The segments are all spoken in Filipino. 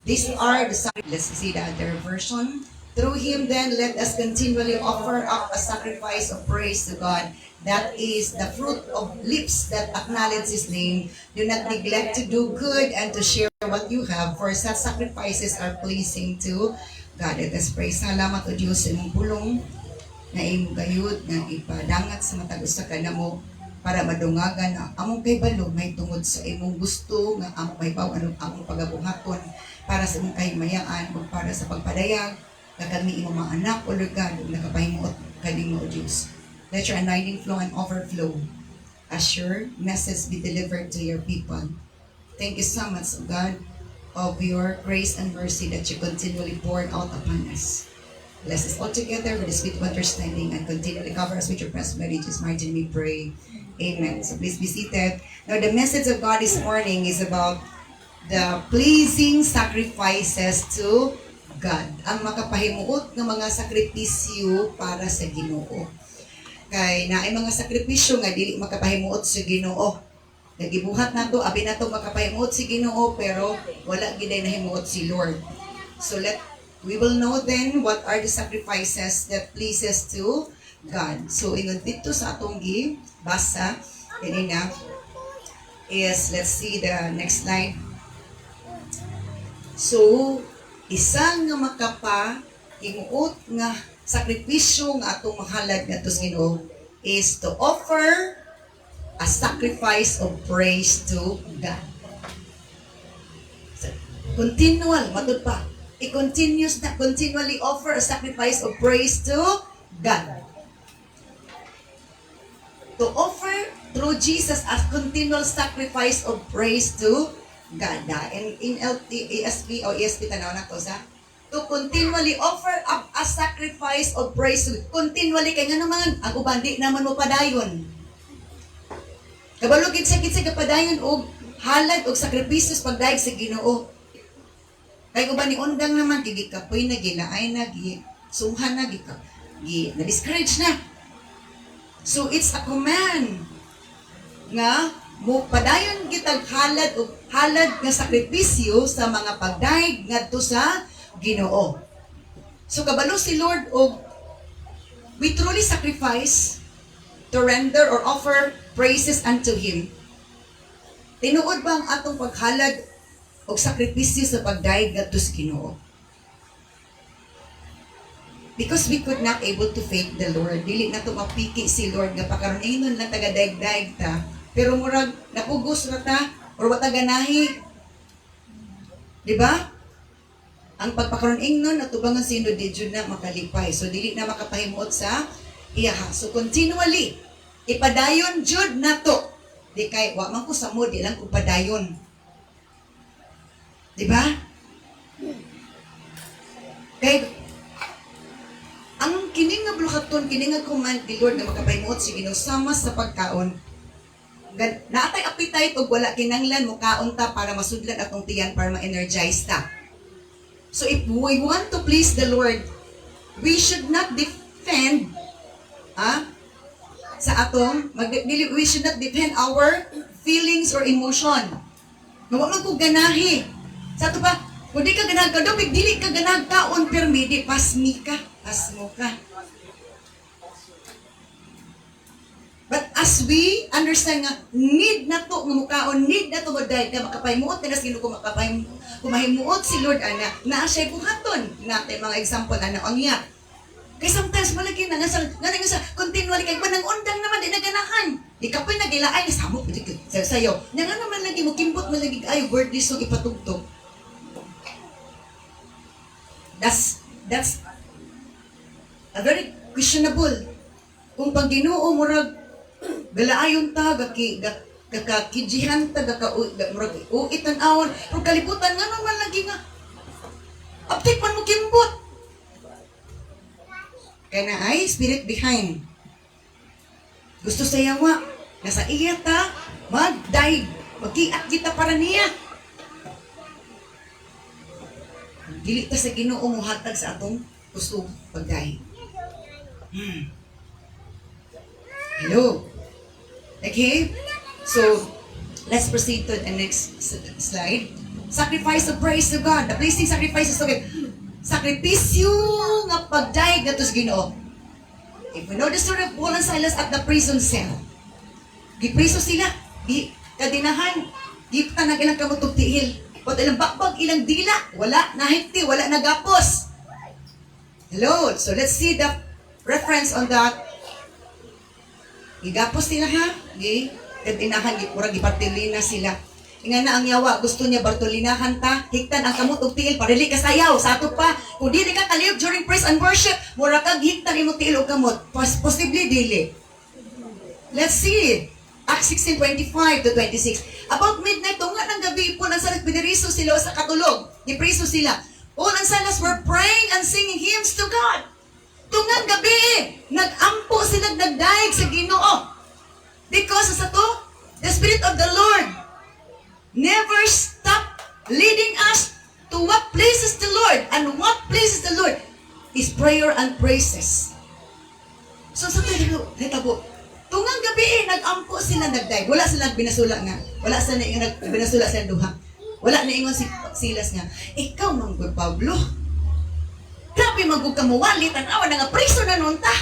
These are the let's see the other version. Through him then let us continually offer up a sacrifice of praise to God. That is the fruit of lips that acknowledge his name. Do not neglect to do good and to share what you have, for such sacrifices are pleasing to God. Let us pray. Salamat o Diyos sa imong pulong na imong gayud nga ipadangat sa matag usa ka namo para madungagan na among kay balo may tungod sa imong gusto nga among mahibaw anong among pagabuhaton para sa imong kahimayaan ug para sa pagpadayag nga kami imong mga anak o Lord God nakapahimuot kanimo o Dios. Let your anointing flow and overflow as your message be delivered to your people. Thank you so much, God, of your grace and mercy that you continually poured out upon us. Bless us all together with the spirit of understanding and continually cover us with your presence. In Jesus' mighty name we pray. Amen. So please be seated. Now the message of God this morning is about the pleasing sacrifices to God. Ang makapahimuot ng mga sakripisyo para sa Ginoo. Kay naay mga sakripisyo nga dili makapahimuot sa Ginoo. Nagibuhat nato abi nato makapahimuot si Ginoo pero wala gid nahimuot si Lord. So we will know then what are the sacrifices that pleases to God. So ingon dito sa atong basa kanina is let's see the next slide. So isang nga makapahimuot nga sakripisyo nga atong mahalad nga sa Ginoo is to offer a sacrifice of praise to God. So, matud pa. Continually offer a sacrifice of praise to God. To offer through Jesus a continual sacrifice of praise to God. In ESV o ESV tanaw na to sa to continually offer up a sacrifice of praise. Continually, kaya nga naman, ang ubandi naman mo padayon. Kabalugid sa kapadayon o halad o sakripisyos pagdaig sa Ginoo. Kaya ubani undang naman, gigikapoy na, gilaay na, sunghan na, na-discourage na. So it's a command nga mo padayon kitag halad nga sakripisyo sa mga pagdaig ngadto sa Ginoo. So kabalo si Lord og we truly sacrifice to render or offer praises unto Him. Tinuod ba ang atong paghalad og sakripisyo sa pagdaig ngadto sa Ginoo? Because we could not able to fake the Lord. Dili na to mapiki si Lord nga pakaron ingon lang taga daig-daig ta. Pero murag napugos na ta or wa ta ganahi. Di ba? Ang pagpakaroon ingnon natubangan sino di jud na makalipay. So dili na makapahimuot sa iyaha. So continually ipadayon jud nato. Di kay wa man ko sa mo di lang ko padayon. Di ba? Kay ang kining nga bluhaton kining nga command di Lord na makapahimuot si Ginoo sama sa pagkaon. Naatay appetite og wala kinanglan mo kaon ta para masudlan atong tiyan para ma-energize ta. So if we want to please the Lord, we should not defend we should not defend our feelings or emotion. Nawa man ko ganahi. Sa to ba, kung di ka ganag ka daw, dili ka ganag kaon permidi, pasmo ka. But as we understand nga, need na to ngumukaon, need na to maday ka makapahimuot, na sino ko kumahimuot si Lord, ana, na siya buhaton. Natin mga example, ana, ang iya. Kaya sometimes malagi na nga sa continually kay manang undang naman, di naganahan. Di ka po'y nagilaay, nasamo, sayo. Na nga naman lagi mo, kimbot mo lagi, ay, word this so ipatugtog. That's a very questionable. Kung pag Ginoo murag galaayon ta kakakijihan ta murag uitan awon pero kalibutan nga naman lagi nga aptik man mo kimbot kaya na ay spirit behind gusto sa yawa nasa iya ta magdaig magkiat kita para niya dili ta sa Ginoo mo hatag sa atong gusto pagdaig. Hello. Okay? So, let's proceed to the next slide. sacrifice of praise to God. The pleasing sacrifice is okay. Sakripisyo nga pagdaig na sa Ginoo. If we know the story of Paul and Silas at the prison cell, gipriso sila, kadinahan, gipta na ilang kamutog tiil. Pag ilang bakbag, ilang dila, wala nahiti, wala nagapos. Hello, so let's see the reference on that. Gigapos sila ha, kadinahan, murag gipartilina sila. Nga na ang yawa, gusto niya Bartolinahan ta, higtan ang kamot og tiil, parili ka sayaw, sa ato pa. Kung dili ka kaliyog during praise and worship, mura kag higtan imo tiil og kamot, possibly dili. Let's see, Acts 16:25 to 26. About midnight, tunga ng gabi, Paul and Silas piniriso sila sa katulog, ipriso sila. Paul and Silas were praying and singing hymns to God. Tungang gabi, nag-ampo sila, nagdaig sa Ginoo. Because sa to, the Spirit of the Lord never stop leading us to what pleases the Lord. And what pleases the Lord is prayer and praises. So sa tabo, tungang gabi nag-ampo sila nagday. Wala sila binasula nga. Wala sila binasula sa duha. Wala na ingon si Silas nga, ikaw man good Pablo. Grabe magug ka muwali, tanawa na nga priso na nun ta.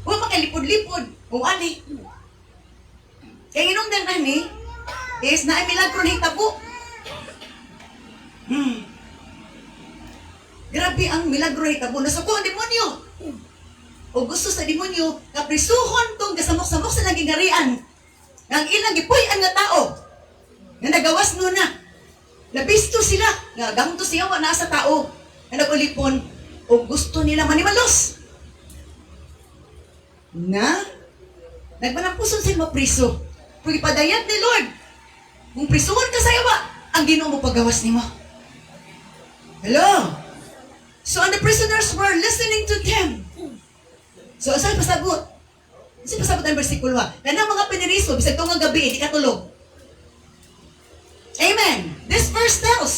Huwag makalipod-lipod, muwali. Kaya inong ani, is na milagro ni tabo. Grabe ang milagro ni tabo. Nasuko ang demonyo. O gusto sa demonyo, kaprisuhon tong kasamok-samok sa nagingarian. Ang ilang gipuy-an nga tao. Na nagawas no na. Nabisto sila. Nga gamto siya wa na sa tao. Na nagulipon. O gusto nila manimalos. Na nagmanampuson sila mapriso. Kung ipadayat ni Lord, kung prisuhon ka sa iwa, ang Ginoo mo paggawas nimo. Hello? So, and the prisoners were listening to them. So, saan pasabot? Saan pasabot ang versikulo ha? Kanang mga piniriso, bisag tungang gabi, di katulog. Amen. This verse tells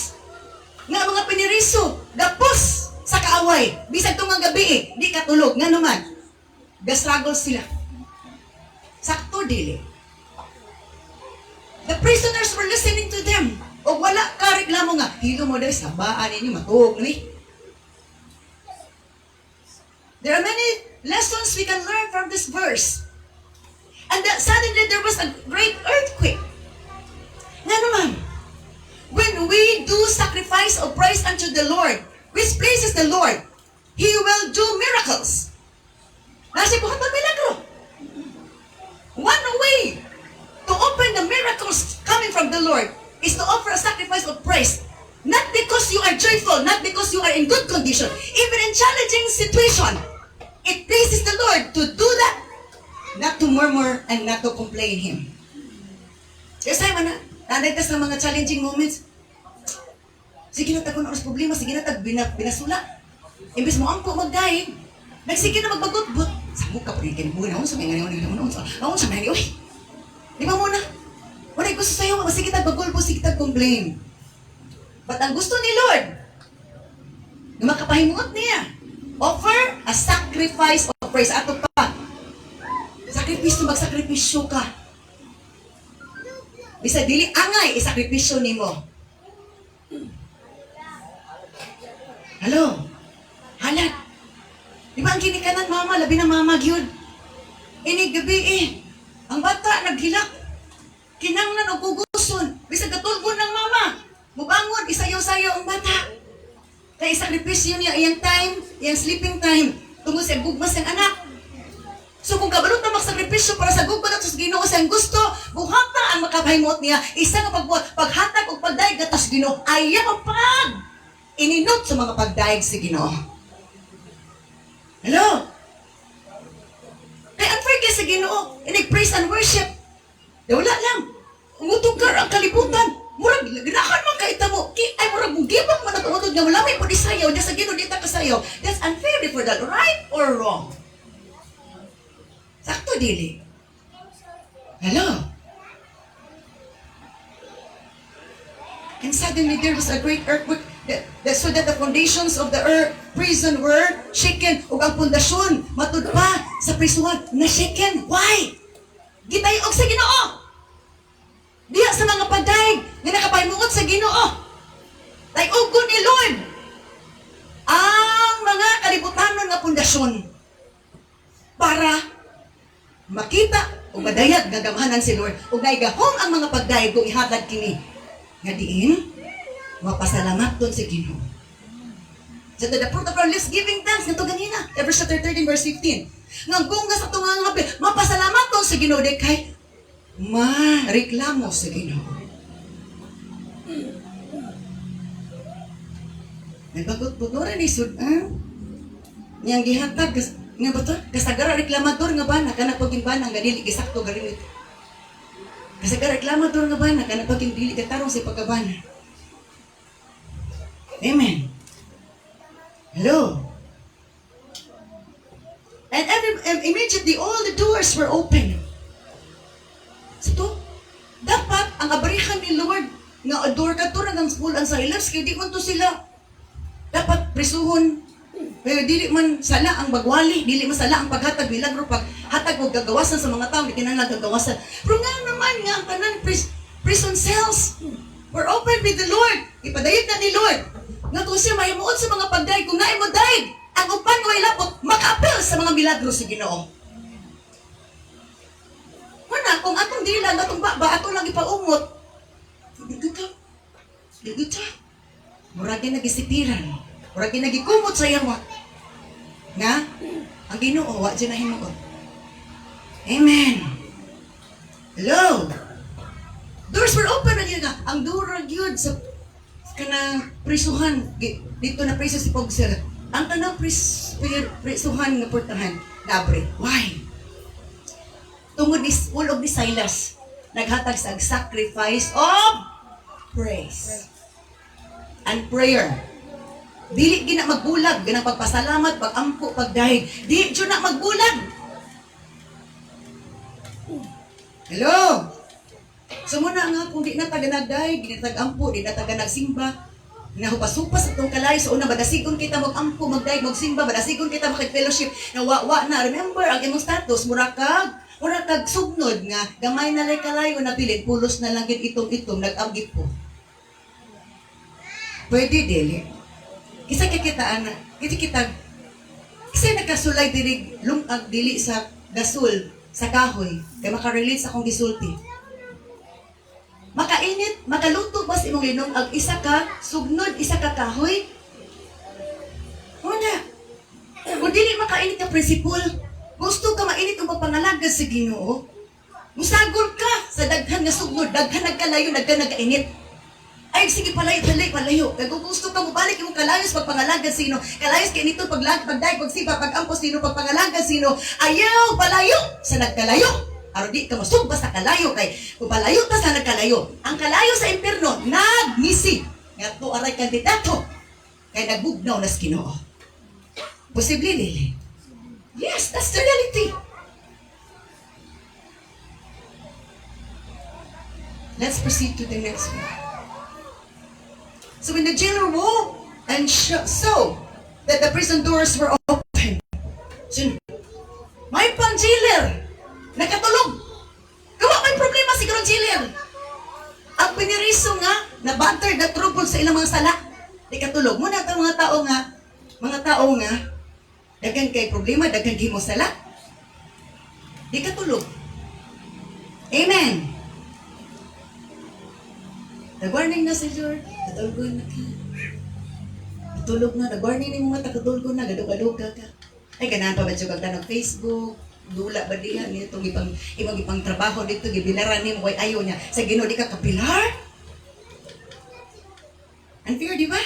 nga mga piniriso, gapos sa kaaway, bisag tungang gabi, di katulog. Nga naman, gastruggle sila. Sakto dili. The prisoners were listening to them. O wala ka reklamo nga, hilo mo dahil sabaan ninyo, matuog ni. There are many lessons we can learn from this verse. And that suddenly there was a great earthquake. Nga naman, when we do sacrifice of praise unto the Lord, which pleases the Lord, He will do miracles. Nasi buhat ang milagro. One way to open the miracles coming from the Lord is to offer a sacrifice of praise. Not because you are joyful, not because you are in good condition. Even in challenging situation, it pleases the Lord to do that. Not to murmur and not to complain Him. Kasi man nanditas ng mga challenging moments. Sige na tag oras problema, sige na tag binasula. Imbes mo ampo magdaig, nagsige na magbagot-but. Sa muka pa rin kinibugan ako sa mga ngayon. Ako sa mga ngayon. Di ba muna? Wala gusto sa'yo, sige tag bagulbo, sige tag complain. But ang gusto ni Lord, na makapahimuot niya, offer a sacrifice of praise. Ato pa, sakripisyo, magsakripisyo ka. Bisa dili angay, isakripisyo nimo. Hello? Halat. Di ba ang ginikanan mama, labi na mama gyud. Ini gabi ang bata naghilak. Kinanglan o guguson. Bisa gatulgon ng mama. Mubangon, isayaw-sayaw ang bata. Kaya isakripisyo niya iyang time, iyang sleeping time, tungkol sa gugmas ng anak. So kung kabalot na magsakripisyo para sa gugmas at sa Ginoo sa gusto, buhata ang makapahimot niya, isa nga pagbuhat, paghatag o pagdaig at sa Ginoo, ayaw pag ininot sa mga pagdaig sa Ginoo. Hello? Kaya unfair kayo sa Ginoo, inig-praise and worship. Wala lang. Umutugar ang kalibutan. Murag, ganahan man kaita mo. Ay, murag, gibang man at umutog na wala may po sayaw. Diya sa Ginoo, di ta kasayaw. That's unfair for that. Right or wrong? Sakto, dili. Hello? And suddenly there was a great earthquake. So that the foundations of the prison were shaken. Ug ang pundasyon, matud pa sa prisuhan, na shaken. Why? Gitayog sa Ginoo. Diya sa mga pagdaig nga nakapahimuot sa Ginoo. Like ugod ni Lord ang mga kalibutanon nga pundasyon para makita o madayag gagamhanan si Lord ug naigahom ang mga pagdaig kung ihatag kini nga diin mapasalamat si Ginoo. So the fruit of our lips giving thanks nito ganina. Verse 13 verse 15. Nga gunga sa tunga nga mapasalamat si Ginoo di kay ma-reklamo sa Ginoo. Nagbagot-bugoran ni Sud, niyang gihatag, nga ba ito? Kasagara reklamador nga ba na kanang pagimbanang nga dili gisakto garimit. Kasagara reklamador nga ba na kanang pagimdili katarong sa pagkabana. Amen. Hello. And immediately all the doors were open. So to, dapat ang abrihan ni Lord nga adore ka to ng school and silence kaya di man to sila dapat prisuhon. Pero dili man sala ang bagwali, dili man sala ang paghatag milagro, paghatag o gagawasan sa mga tao, di kinahanglan gagawasan. Pero nga naman nga ang tanan prison cells were open with the Lord. Ipadayag na ni Lord. Nga kung siya mahimuot sa mga pagdaig, kung naay mo daig, ang upan mo ilapot, maka-apel sa mga milagro sa Ginoo. Mana, kung atong dila, atong ba, atong lang ipaumot, di ka. Muragin nagisipiran. Muragin nagikumot sa yawa. Nga, ang Ginoo, wa dyan na himuot. Amen. Hello. Doors were open na yun. Ang durag yun sa kanang prisuhan. Dito na priso si Pogsel. Ang kanang prisuhan nga portahan. Nabre. Why? Tungod ni ulog ni Silas. Naghatag sa sacrifice of praise and prayer. Dili gina magbulag, ganang pagpasalamat, pagampo, pagdahig. Di dyan na magbulag. Hello? So muna nga, kung di na taga nagdahig, di na tagampo, di na taga nagsimba, nahupas-hupas itong kalay, so una, badasigon kita magampo, magdahig, magsimba, badasigon kita makipellowship, nawawa na, remember, ang imong status, murakag sugnod nga, gamay na lay kalayo na pilit, pulos na lang itong, nag-agip po. Pwede dili. Kisa kikitaan na, kasi nagkasulay dili lungag dili sa gasol, sa kahoy, kaya makarelate sa akong gisulti. Makainit, makaluto ba sa imong linong ag isa ka, sugnod, isa ka kahoy? Una, kung dili makainit ka prinsipul, gusto ka mainit ang pagpangalaga sa Ginoo, musagol ka sa daghan nga sugnod, daghan nagkalayo, daghan nagkainit. Ay, sige, palayo. Kung gusto ka mo balik yung kalayos pagpangalaga sino, kalayos kaya nito pagdahig, pagsiba, pagampo sino, pagpangalaga sino, ayaw, palayo sa nagkalayo. Aro di ka masugba sa kalayo kay kung palayo ta sa nagkalayo. Ang kalayo sa impierno, nagmisi. Nga to aray kandidato. Kay nagbugnaw na sa Ginoo. Posible dili. Yes, that's the reality. Let's proceed to the next one. So when the jailer woke and saw that the prison doors were open, may pang jailer, nakatulog. Gawa may problema si karong jailer. Ang piniriso nga, nabanter na trouble sa ilang mga sala. Di katulog. Muna ito mga tao nga, dagan kay problema, dagan kay mo sala. Di katulog. Amen. Nag-warning na si Lord, natulog na ka. Natulog na, nag-warning na yung mga takatulog na, gadog-gadog ka. Ay, ganahan pa ba siya kagtanong Facebook, dula ba diyan, itong ibang trabaho dito, gibilaran niya, way ayaw niya. Sa Ginoo di ka kapilar? Unfair, di ba?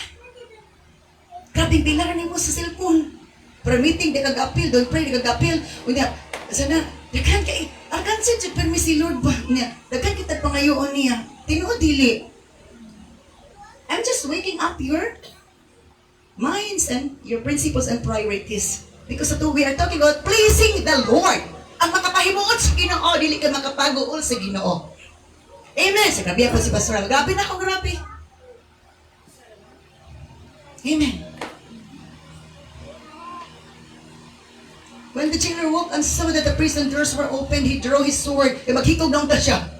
Grabe, bilaran niya mo sa cellphone. Para meeting, di kag-appeal, don't pray, di kag-appeal. Unya, sana, daghan ka, akan siya, permisi Lord ba? Daghan kita pangayoon niya. Tinuod dili. I'm just waking up your minds and your principles and priorities. Because ito, we are talking about pleasing the Lord. Ang makapahimuot sa Ginoo, dili ka makapaguol sa Ginoo. Amen. Sa grabe ako si Pastor. Grabe na ako, grabe. Amen. When the jailer woke and saw that the prison doors were open, he drew his sword. E maghikog na siya.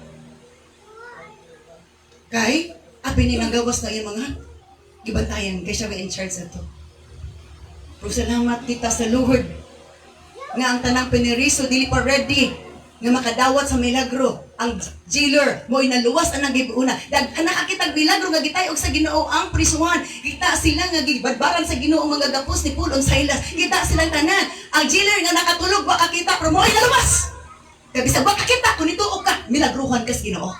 nga gawas na yung mga gibantayan kay siya may in charge sa to. Pero salamat kita sa Lord nga ang tanang piniriso dili pa ready nga makadawat sa milagro. Ang jailer mo inaluwas ang nagibuuna. Nakakitag milagro nga gitay og sa Ginoo ang prisuhan. Kita sila nga gibadbaran sa Ginoo mga gapos ni Paul ug Silas. Kita silang tanan. Ang jailer nga nakatulog wa kakita pero mo inaluwas. Kaya bisag wa kakita kun ituog ka milagruhan ka sa Ginoo.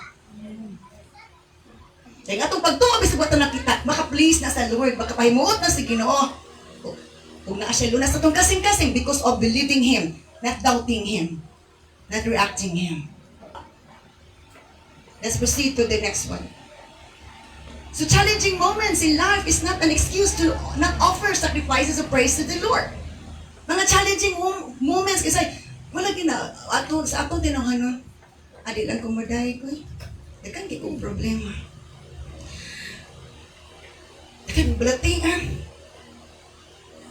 Kaya nga itong pagtuwa, bisag wata nakita, maka-please na sa Lord, makapahimuot na sa Ginoo. Kung naa siya lunas sa itong kasing-kasing because of believing Him, not doubting Him, not reacting Him. Let's proceed to the next one. So challenging moments in life is not an excuse to not offer sacrifices of praise to the Lord. Mga challenging moments kasi, wala gina, sa atong tinanganon, adi lang kong maday ko eh. Dakan kay kong problema. Dakan balatingan.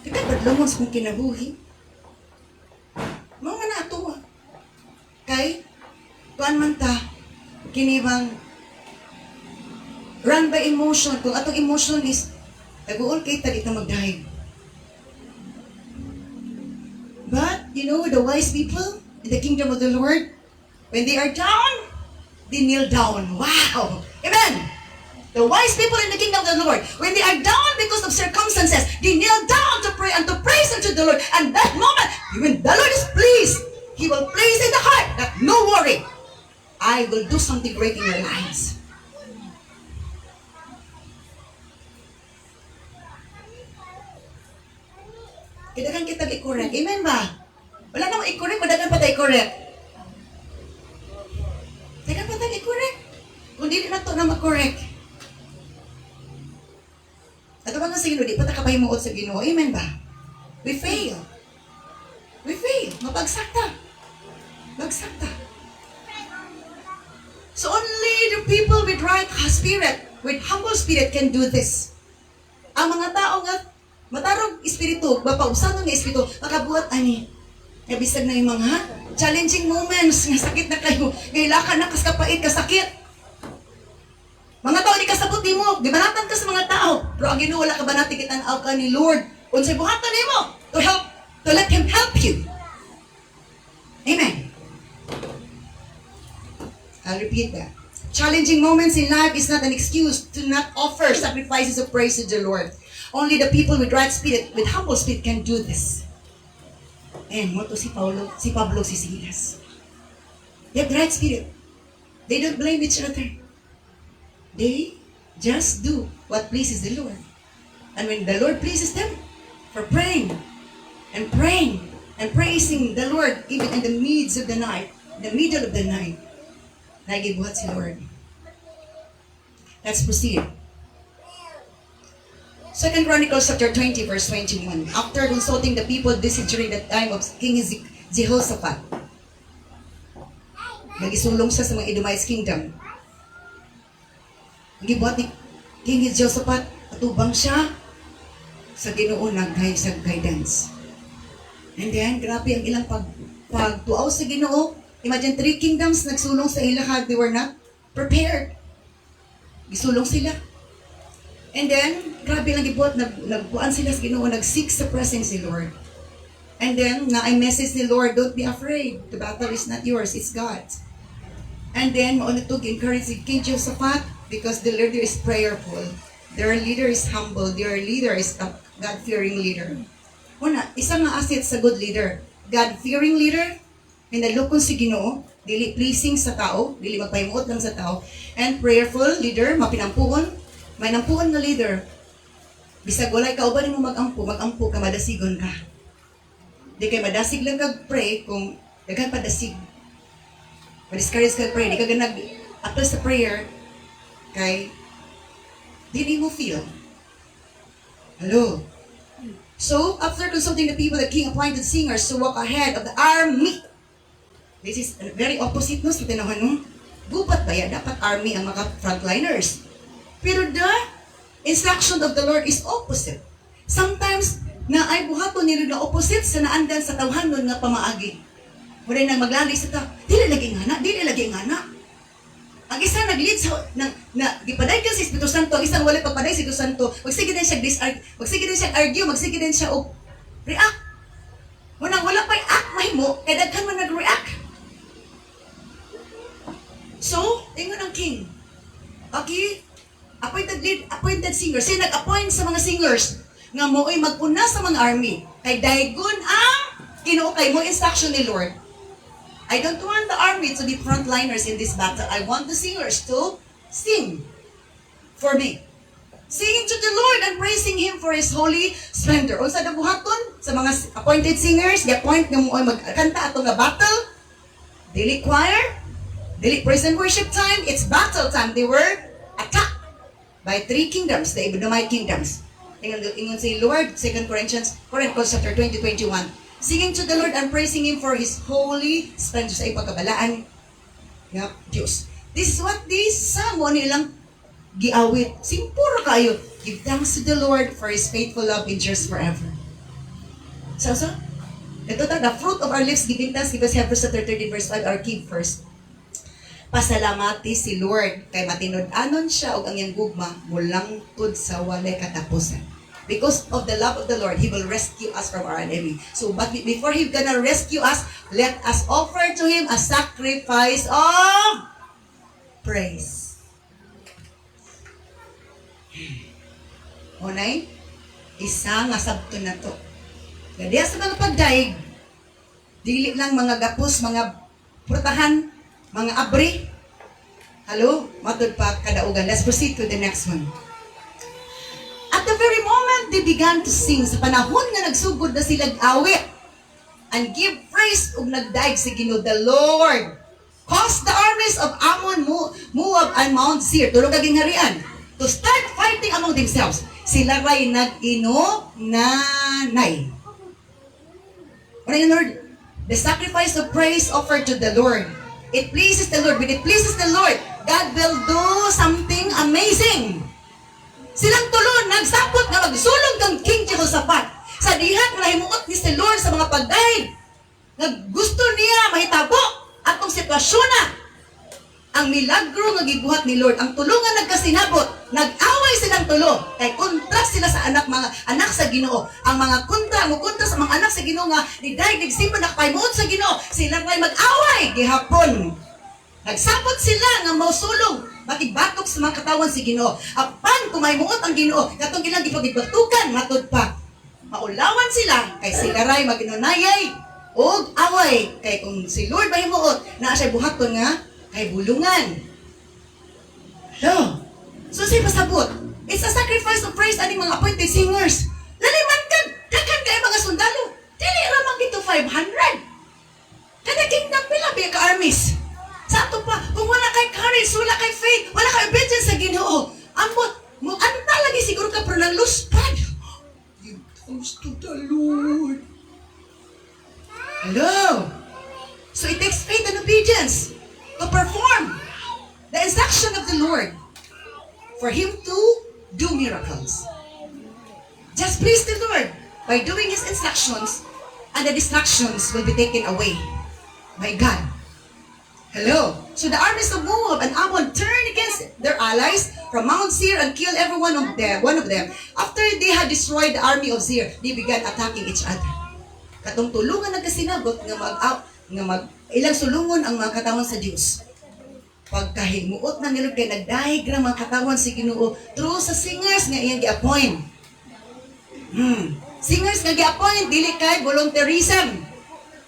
Dakan badlumon sa kong kinabuhi. Mga na ito kay, kuan man ta, kinibang run by emotion. Kung atong emotion is, nag-uol kay ta dito magdahig. But, you know, the wise people in the kingdom of the Lord, when they are down, they kneel down. Wow! Amen! The wise people in the kingdom of the Lord, when they are down because of circumstances, they kneel down to pray and to praise unto the Lord. And that moment, when the Lord is pleased, He will place in the heart that no worry, I will do something great in your lives. Kailangan kita i-correct. Amen ba? Wala namang i-correct, madagan pa tayo i-correct. Dagan pa tayo i-correct. Kung di na ito na mag-correct. At ang mga sino, di pa tayo kapahimuot sa Ginoo. Amen ba? We fail. We fail. Mapagsakta. Magsakta. So only the people with right spirit, with humble spirit can do this. Ang mga tao nga, matarong espiritu, mapausan ng espiritu, makabuhat ani. Nabisag na yung mga challenging moments, nga sakit na kayo, ngailakan na kaskapait, kasakit. Mga tao, di kasabot ni mo, gibanatan ka sa mga tao, pero ang Ginoo wala ka ba natin kitanaw ka ni Lord, unsay buhatan ni mo, to let Him help you. Amen. I'll repeat that. Challenging moments in life is not an excuse to not offer sacrifices of praise to the Lord. Only the people with right spirit, with humble spirit can do this. And mo to si Pablo, si Silas. They have the right spirit. They don't blame each other. They just do what pleases the Lord. And when the Lord pleases them, for praying and praising the Lord even in the midst of the night, in the middle of the night, nagibuhat si Lord. Let's proceed. 2 Chronicles chapter 20 verse 21. After consulting the people, this is during the time of King Jehoshaphat. Nagisulong siya sa mga Edomite kingdom. Gibuhat ni King Jehoshaphat, atubang siya sa Ginoo sa guidance. And then, grabe ang ilang pagtuaw sa Ginoo. Imagine 3 kingdoms nagsulong sa ilaha, they were not prepared. Gisulong sila. And then, grabe lang gibuhat, nagbuan sila sa Ginoo, nag-seek sa presence ni Lord. And then, na I message ni Lord, don't be afraid. The battle is not yours, it's God's. And then, mauna to encourage si King Jehoshaphat because the leader is prayerful. Their leader is humble. Their leader is a God-fearing leader. Una, isang nga asset sa good leader. God-fearing leader, may nalukon si Ginoo, dili pleasing sa tao, dili magpahimuot lang sa tao. And prayerful leader, mapinampuon. May nampuon nga leader. Bisag walay ka, uban mo mag-ampo ka, madasigon ka. Di kay madasig lang kag-pray kung daghan padasig. Ma-discourage kag-pray, di ka nag-apply sa prayer, kay dili mo feel. Hello? So, after consulting the people, the king appointed singers to walk ahead of the army. This is very opposite no sa tinahan no. Gubat ba yan? Dapat army ang mga frontliners. Pero the instruction of the Lord is opposite. Sometimes, na ay buhaton nila na opposite sa naandan sa tawhanon nga pamaagi. Muna nang maglali sa tao, dili lagi nga na. Ang isa nag-lead gipaday ka sa Espiritu Santo, ang isang wala pagpaday sa Espiritu Santo, magsige din siya magsige din siya argue, magsige din siya og react. Munang wala pa'y act mahimo, kaya daghan man nag-react. So, ingon ang king. Okay, appointed singers. Siya nag-appoint sa mga singers nga mo'y magpuna sa mga army. Kay daygon ang Ginoo kay mo instruction ni Lord. I don't want the army to be frontliners in this battle. I want the singers to sing for me. Singing to the Lord and praising Him for His holy splendor. Unsa na buhaton sa mga appointed singers, gi-appoint nga mo'y magkanta ato nga battle. Dili choir, dili praise and worship time, it's battle time. They were attacked by 3 kingdoms, the Edomite kingdoms. Ingon si Lord, 2 Chronicles chapter 20:21. Singing to the Lord and praising Him for His holy splendor sa ipagkabalaan nga Diyos. This is what this psalm nilang giawit. Simpuro kayo. Give thanks to the Lord for His faithful love endures forever. So, ito the fruit of our lips giving thanks, give us Hebrews chapter 13 verse 5, our key first. Pasalamati si Lord kay matinud-anon siya og ang iyang gugma mulang tud sa walay katapusan. Because of the love of the Lord, He will rescue us from our enemy. So, but before He's gonna rescue us, let us offer to Him a sacrifice of praise. Unay, isa nga sabto na to. Gadiya sa mga pagdaig, dili lang mga gapos, mga prutahan, mga abri. Hello? Matod pa kadaugan. Let's proceed to the next one. At the very moment they began to sing, sa panahon nga nagsugod na silang awit, and give praise ug nagdaig si Ginoo, the Lord caused the armies of Ammon, Moab, and Mount Seir, tulog aging harian, to start fighting among themselves. Sila ray nag-ino-nanay. Ano yun, Lord? The sacrifice of praise offered to the Lord. It pleases the Lord. When it pleases the Lord, God will do something amazing. Silang tulo, nagsapot nga magsulong kang King Jehoshaphat. Sa dihat nga himuot ni si Lord sa mga pagdaig. Gusto niya mahitabo atong sitwasyon na. Ang milagro nga gibuhat ni Lord, ang tulungan nagkasinabot, nag-away silang tulo. Kay kontra sila sa mga anak sa Ginoo. Ang mga kontra sa mga anak sa Ginoo nga ni daig nagsimba nakapaymuot sa Ginoo. Sila ngay mag-away gihapon. Nagsapot sila nga mausulong batik-batok sa mga katawan si Ginoo. Apan kumaymuot ang Ginoo, katong ilang gipagbatukan matud pa. Maulawan sila kay sila ray maginunayay og away kay kung si Lord mahimuot naa siya buhaton nga kay bulungan. Hello. So say pasabot. It's a sacrifice of praise aning mga appointed singers. Laliman kan daghan kay mga sundalo. Dili ra man gito 500. Kada kingdom pila biya ka armies. Sa ato pa, kung wala kay courage, wala kay faith, wala kay obedience sa Ginoo, ambot, mo ano talagi siguro ka pero nang luspad. Give thanks to the Lord. Hello. So it takes faith and obedience to perform the instruction of the Lord for Him to do miracles. Just please the Lord by doing His instructions, and the distractions will be taken away by God. Hello. So the armies of Moab and Ammon turned against their allies from Mount Seir and killed every one of them. After they had destroyed the army of Seir, they began attacking each other. Katong tulungan nagkasinagot ilang sulungon ang mga katawan sa Diyos. Pagkahimuot ng nilog kay nagdaig ng mga katawan si Ginoo through sa singers nga iyang gi-appoint. Singers nga gi-appoint, dili kay volunteerism.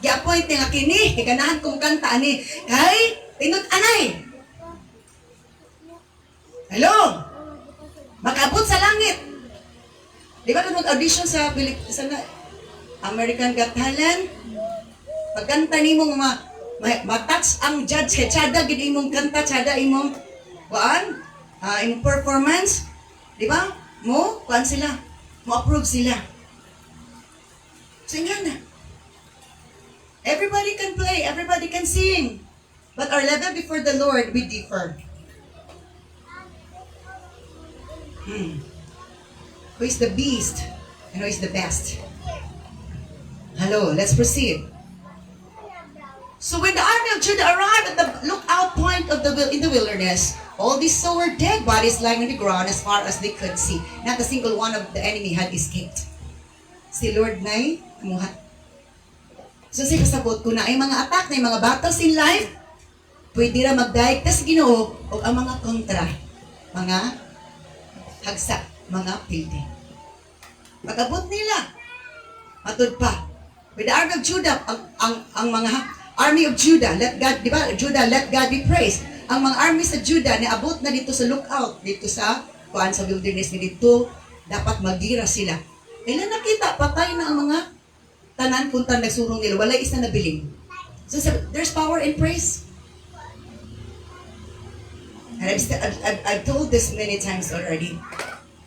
Gi-appoint nga kini, kay ganahan kong kanta ani, kay tinut-anay. Hello? Makabot sa langit. Di ba kung mag-audition sa American Got Talent? Pagkanta ni mong matouch ang judge, kay tsada, gid imong kanta, tsada imong imong performance. Di ba? Kuan sila. Mo-approve sila. So, na. Everybody can play, everybody can sing. But our level before the Lord, we differ. Who is the beast and who is the best? Hello, let's proceed. So when the army of Judah arrived at the lookout point of in the wilderness, all these so were dead bodies lying on the ground as far as they could see. Not a single one of the enemy had escaped. Si Lord na'y amuhat. So siya kasabot ko na ay mga attack na yung mga battles in life, pwede ra magdaig tas Ginoo o ang mga kontra, mga hagsa, mga pildi. Pag-abot nila, matud pa. With the army of Judah, ang mga army of Judah, let God, di ba? Judah, let God be praised. Ang mga army sa Judah, niabot na dito sa lookout, dito sa wilderness, dito, dapat magira sila. Ilan nakita, patay na ang mga tanan punta nagsurong nila, wala isa na biling. So there's power in praise. And I've told this many times already.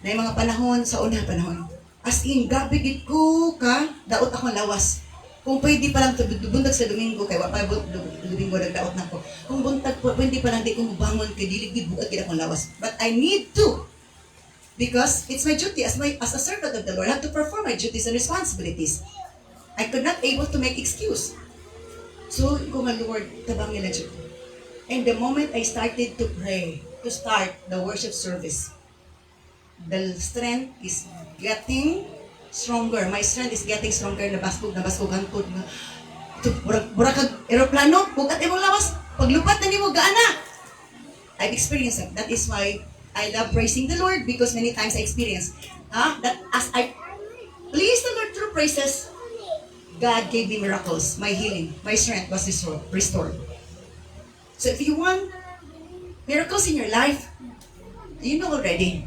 Na yung mga panahon, sa unang panahon, as in, gabigit ko ka, daot akong lawas. Kung pwede pa lang, buntag sa Domingo, kaya wala Domingo, nagdaot na ko. Kung buntag, pwede pa lang, di ko mabangon, kay diligid, bukat kita akong lawas. But I need to. Because it's my duty as a servant of the Lord. I have to perform my duties and responsibilities. I could not able to make excuse. So, ko nga, Lord, tabang nila dyan. And the moment I started to pray, to start the worship service, the strength is getting stronger. My strength is getting stronger. Nabasbog ang tod. Mura kag aeroplano, bukat imong lawas. Paglupat na nimo gaana. I've experienced it. That is why I love praising the Lord, because many times I experience that as I please the Lord through praises, God gave me miracles, my healing, my strength was restored. So if you want miracles in your life, you know already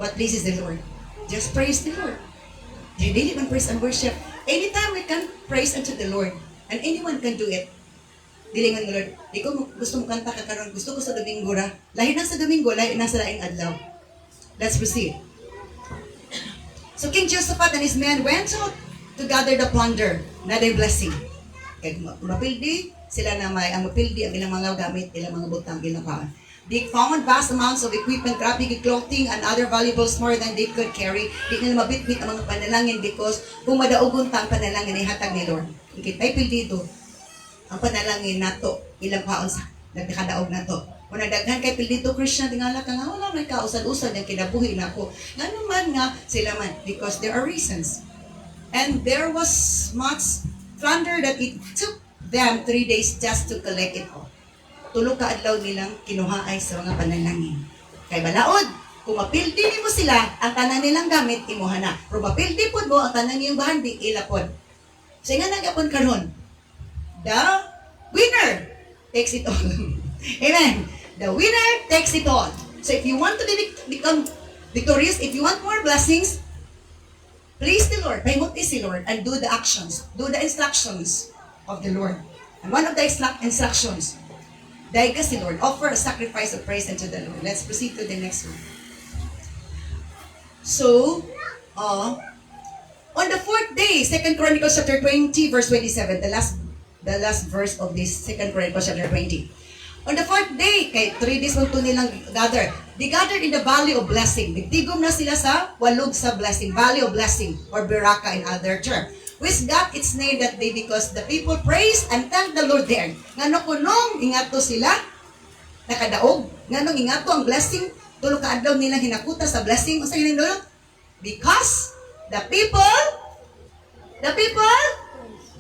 what pleases the Lord. Just praise the Lord. Daily man praise and worship. Anytime we can praise unto the Lord, and anyone can do it. Dilingan the Lord. Di ko gusto mo kanta ka karon, gusto ko sa Domingo ra. Lahi na sa Domingo, lahi na sa laing adlaw. Let's proceed. So King Jehoshaphat and his men went out to gather the plunder, na their blessing. Kaya mapildi, sila na may ang mapildi, ang ilang mga gamit, ilang mga butang, ilang paan. They found vast amounts of equipment, grabbing clothing, and other valuables more than they could carry. Di nila mabitbit ang mga panalangin because kung madaugon ta ang panalangin ay hatag ni Lord. Ikitay pildi ito, ang panalangin nato, ilang paon sa nagkadaog na to. Kung nagdaghan kay Pildito Krishna, tingala ka nga, wala may kausad-usad yung kinabuhi na ako. Nga naman nga, sila man, because there are reasons. And there was much plunder that it took them 3 days just to collect it all. Tulog ka adlaw nilang kinuhaay sa mga panalangin. Kay balaod, kung mapildi mo sila, ang tanan nilang gamit, imuha na. Kung mapildi po mo, ang tanan niyong bahandi, ilapod. So nga nagapon karon, the winner takes it all. Amen. The winner takes it all. So if you want to become victorious, if you want more blessings, please the Lord, paymuti si Lord, and do the actions, do the instructions of the Lord. And one of the instructions, dahil ka si Lord, offer a sacrifice of praise unto the Lord. Let's proceed to the next one. So, on the fourth day, 2 Chronicles chapter 20, verse 27, the last verse of this 2 Chronicles chapter 20. On the fourth day, kay 3 days lang ito nilang gather. They gathered in the valley of blessing. Nagtigom na sila sa walog sa blessing, valley of blessing, or Beraka in other term. Which got its name that day because the people praised and thanked the Lord there. Ngano kunong ingato sila, nakadaog. Nganong ingato ang blessing, tulo ka adlaw nilang hinakuta sa blessing. O sa yun dulot? Because the people,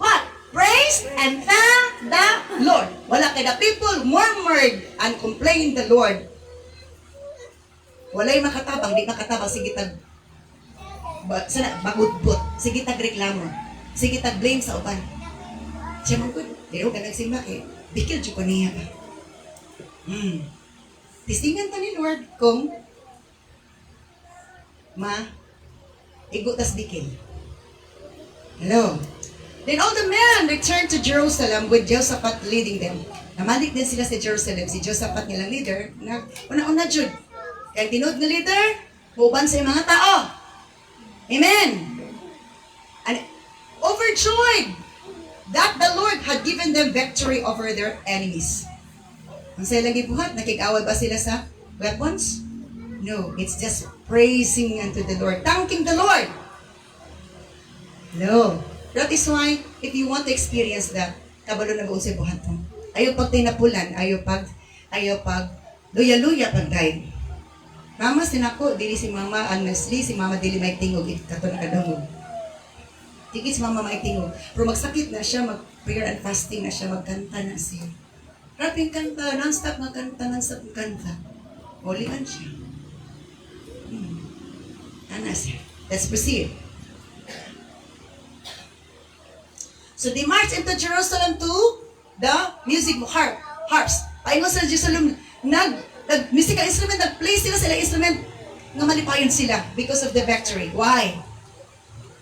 what? Praise and thank the Lord. Wala kay the people murmured and complained the Lord. Walay makatabang, di makatabang, sige tag bagudbot, sige tag reklamo, sige tag blame sa uban. Siya mo good, pero ka nagsimba eh, bikil dyo ko niya ka. Tistingan ta ni Lord kung igutas bikil. Hello. Then all the men returned to Jerusalem with Jehoshaphat leading them. Namalik din sila sa Jerusalem. Si Jehoshaphat nilang leader, una-una jud. Kaya tinod nga leader, huban sa mga tao. Amen. And overjoyed that the Lord had given them victory over their enemies. Ang sila lagi buhat, nakikawal ba sila sa weapons? No, it's just praising unto the Lord, thanking the Lord. No. That is why, if you want to experience that, Kabalo na buong sa buhaton. Ayaw pag tinapulan, ayaw pag luya-luya pag guide. Mama sinako, dili si mama, honestly, si mama dili may tingog, kato na kadungog. Tigit si mama may tingog. Pero magsakit na siya, mag-prayer and fasting na siya, magkanta na siya. Raping kanta, non-stop nga kanta, non-stop nga kanta. Ulian siya. Ana siya. Let's proceed. So they marched into Jerusalem to the harps. Paingon sa Jerusalem, musical instrument, nag-play sila instrument, nga malipayon sila because of the victory. Why?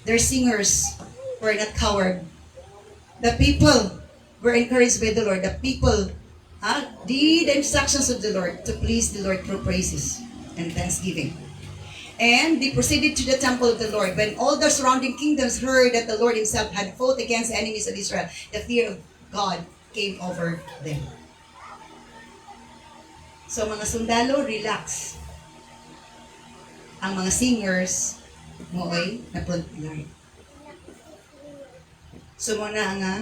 Their singers were not coward. The people were encouraged by the Lord. The people did the instructions of the Lord to please the Lord through praises and thanksgiving. And they proceeded to the temple of the Lord. When all the surrounding kingdoms heard that the Lord himself had fought against the enemies of Israel, the fear of God came over them. So mga sundalo, relax. Ang mga singers, mo'y na front line. So muna nga,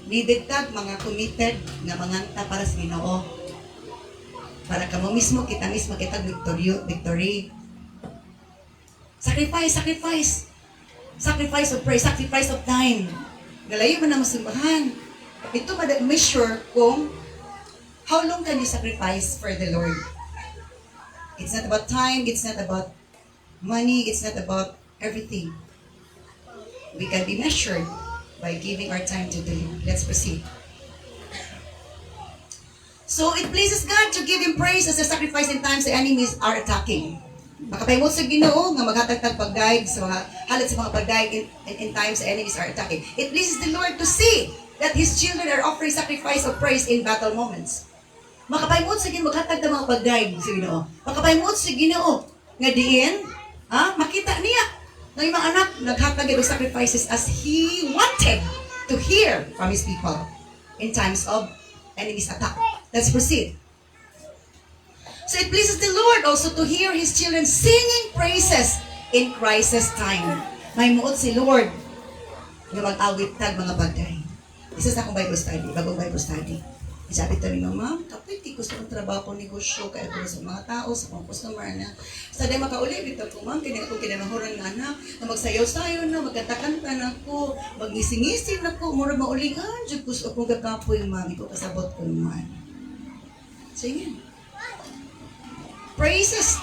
nidagdag mga committed nga manganta para sa Ginoo. Para kamo mismo, kita victory. Sacrifice of praise, sacrifice of time. Galayo man ang masimbahan. Ito measure kung how long can you sacrifice for the Lord. It's not about time, it's not about money, it's not about everything. We can be measured by giving our time to the Lord. Let's proceed. So it pleases God to give Him praise as a sacrifice in times the enemies are attacking. Makapahimot sa Ginoo nga maghatagtag pagdaig sa mga halat sa mga pagdaig in times the enemies are attacking. It pleases the Lord to see that His children are offering sacrifice of praise in battle moments. Makapahimot sa Ginoo maghatag ng mga pagdaig sa Ginoo. Makapahimot sa Ginoo nga diin, makita niya na yung mga anak naghatag ng sacrifices as He wanted to hear from His people in times of enemies attack. Let's proceed. So it pleases the Lord also to hear His children singing praises in crisis time. May muot si Lord nga mag-awit tag mga bagay. Isa sa akong Bible study, bagong Bible study. Sabi tayo ng ma'am, kapit, gusto kong trabaho negosyo, kaya ko sa mga tao, sa mga customer na. Sa day makauli, dito ko ma'am, kinamahuran na anak, na magsayaw-sayaw na, magkanta-kanta na ako, mag-ngising-ngising na ako, mura maulingan, dyan gusto kong gagapoy ma'am, ikaw kasabot ko naman. So yun. Praises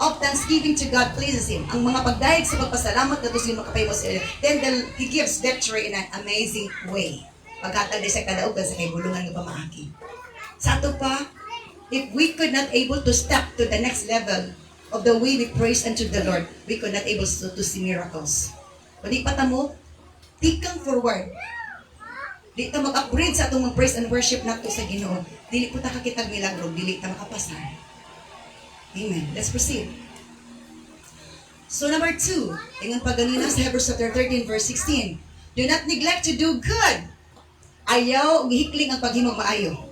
of thanksgiving to God pleases Him. Ang mga pagdayag sa pagpasalamat na doon makapayos, then He gives victory in an amazing way. Pagkatag sa kadaogan sa kaibulungan ng pamaaki. Sa ato pa, if we could not able to step to the next level of the way we praise unto the Lord, we could not able to see miracles. Kundi patamo, tikang forward. Di ta mag-upgrade sa atong praise and worship nato sa Ginoo. Dili po ta kakitag milagro, dili ta makapasar. Amen. Let's proceed. So number 2, ingon pa ganina sa Hebrews chapter 13 verse 16. Do not neglect to do good. Ayaw, gihikling ang paghimog maayo.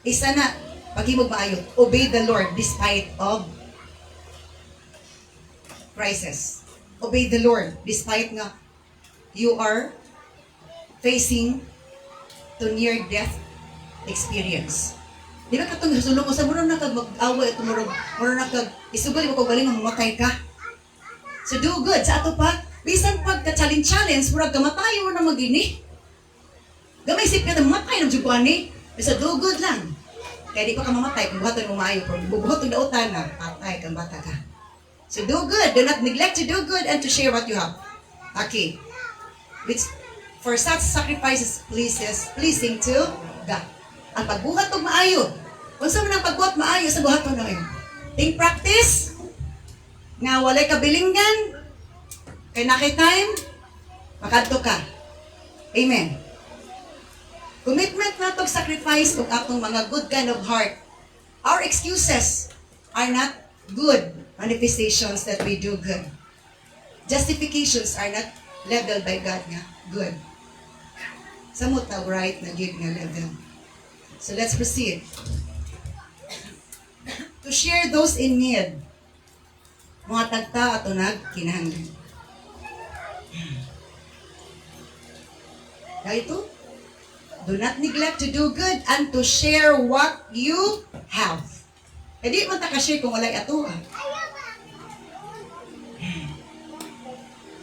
Isa na, paghimog maayo. Obey the Lord despite of crisis. Obey the Lord despite nga you are facing to near-death experience. Di ba katong sulong mo sa murang na kag mag-away at murang na kag isugal mo kung galing mamatay ka. So do good. Sa ato pa, bisan pagka-challenge, murag kamatayo na magini. Gamay isip ka na mamatay ng jubuan ni. So do good lang. Kaya di pa ka mamatay kung buhaton mo maayo. Kung bubuhaton na utan na, patay kang bata ka. So do good. Do not neglect to do good and to share what you have. Okay. For such sacrifices pleasing to God. Ang pagbuhat ng maayo. Kung saan man ang pagbuhat maayo sa buhaton na ngayon. Think practice. Nga walay kabilinggan. Kay nakitime. Makadto ka. Amen. Commitment na itong sacrifice kung atong mga good kind of heart. Our excuses are not good manifestations that we do good. Justifications are not leveled by God nga good. Samot na right na good nga level. So let's proceed. To share those in need. Mga tagta ato nagkinahanglan. Ito, do not neglect to do good and to share what you have. E di man ta ka-share kung walay ato.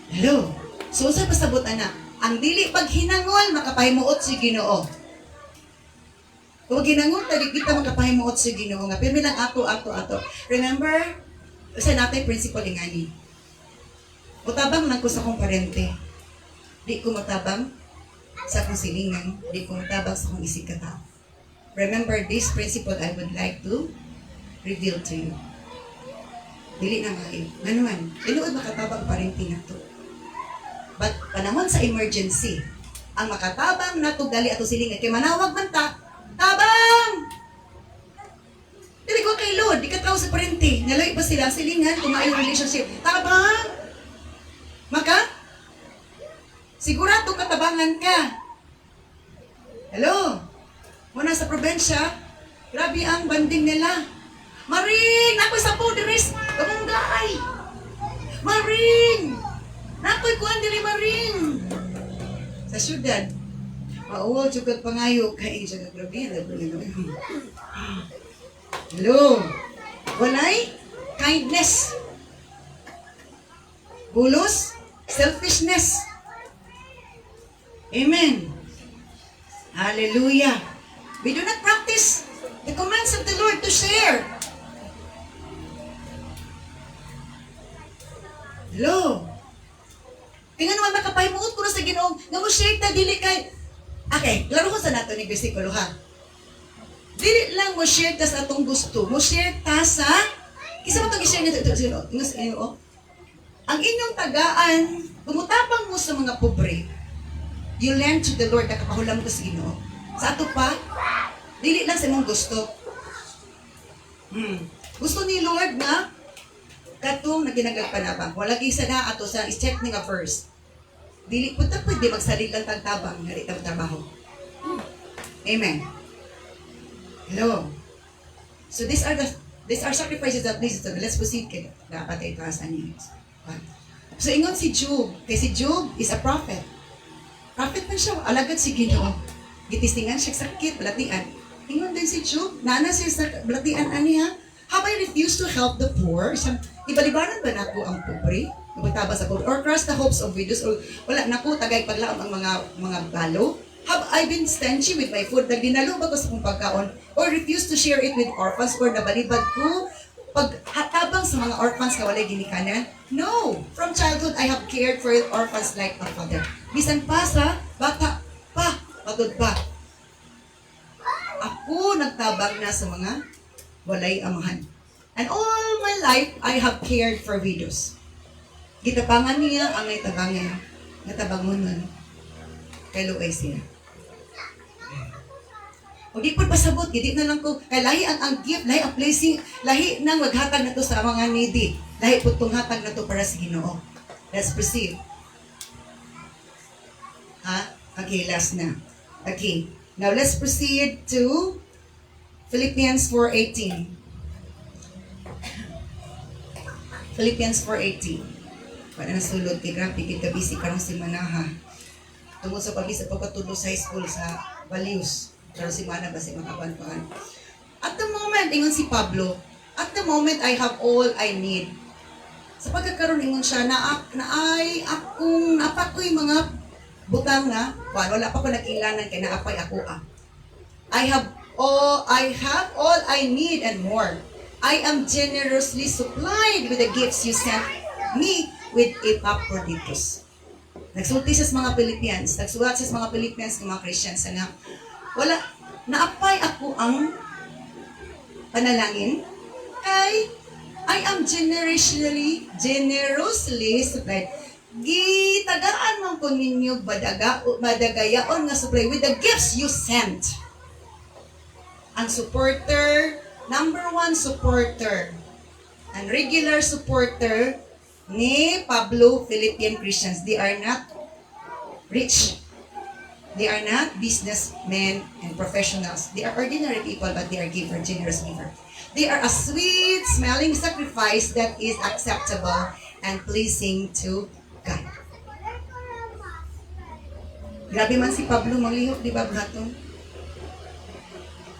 Hello. So sa pasabot ana, ang dili paghinangol makapahimuot si Ginoo. Kung ginangol ta di kita makapahimuot si Ginoo nga pirmi lang ato. Remember, sa natay principle ingani. Utabang lang ko sa kong parente. Di ko matabang sa akong silingan, di ko matabang sa akong isig katao. Remember this principle I would like to reveal to you. Dili na ngayon. Nganuan, inuod makatabang parente na to. But panahon sa emergency, ang makatabang na to dali ato silingan, kay manawag man ta, tabang! Dili ko kay Lord, di ka tao sa parente. Naloy pa sila silingan, kung maayong relationship. Tabang! Maka? Sigurado katabangan ka. Hello? Muna sa probensya, grabe ang banding nila. Maring! Nako'y sa puderis! Kamunggay! Maring! Nako'y kuhan diri maring! Sa syudad, mauwa, tsukot pangayo, kain siya ka grabe. Hello? Walay? Kindness. Bulos? Selfishness. Amen. Hallelujah. We do not practice the commands of the Lord to share. Hello. Kaya naman makapahimuot ko na sa Ginoo nga mo share ta dili kay. Okay, laro ko sa nato ni bersikulo ha. Dili lang mo share ta sa atong gusto. Mo share ta sa kisa mo tong i-share nito sa Ginoo. Ang inyong tagaan, pumutabang mo sa mga pobre. You lend to the Lord na kapahulam ko sa Ginoo. Sa ato pa, dili lang sa imong gusto. Gusto ni Lord na katong naginagagpanabang. Wala gisa na ato sa is-check ni nga first. Dili po ta pwede magsalig lang tagtabang nga di ta trabaho. Amen. Hello. So these are sacrifices that pleases the Lord. Let's proceed kay dapat ay taas ani. So ingon si Job, kay si Job is a prophet. Prophet man siya, alagad si Ginoo. Gitistingan siya sakit, balatian. Ingon din si Job, nana siya sa balatian aniya. Have I refused to help the poor? Ibalibanan ba nako ang pobre? Magtabas ako or crush the hopes of widows or wala nako tagay paglaom ang mga balo? Have I been stingy with my food? Nagdinalo ba ko sa kong pagkaon? Or refuse to share it with orphans? Or nabalibad ko paghatabang sa mga orphans na walay ginikanan? No! From childhood, I have cared for orphans like a father. Bisan pa sa bata pa, patod pa. Ako nagtabang na sa mga walay amahan. And all my life, I have cared for widows. Gitabangan niya ang naitabangan. Natabangon nun. Kay Luay siya. O di po pasabot, hindi na lang ko, kay lahi ang gift, lahi ang blessing, lahi nang maghatag na to sa mga needy. Lahi po itong hatag na to para sa Ginoo. Let's proceed. Okay, last na. Okay, now let's proceed to Philippians 4:18. Philippians 4:18. Wala na sulod, kay grabe, kita busy karong simana ha. Tungod sa pabisa pagkatulo sa high school sa Balius. Pero si Mana ba si makapanpaan? At the moment, ingon si Pablo, at the moment, I have all I need. Sa pagkakaroon, ingon siya, napakoy mga butang na, wala pa ko nag-ilanan kay naapay ako I have all I need and more. I am generously supplied with the gifts you sent me with Epaphroditus. Nagsulti sa mga Philippians, nagsulat sa mga Philippians ng mga Christians na wala, naapay ako ang panalangin kay I am generously supplied. Gitagaan man ko ninyo madagayaon nga supply with the gifts you sent. Ang supporter, number one supporter, and regular supporter ni Pablo Philippian Christians, they are not rich. They are not businessmen and professionals. They are ordinary people, but they are giver, generous giver. They are a sweet-smelling sacrifice that is acceptable and pleasing to God. Grabe man si Pablo manglihok, di ba, Blatong?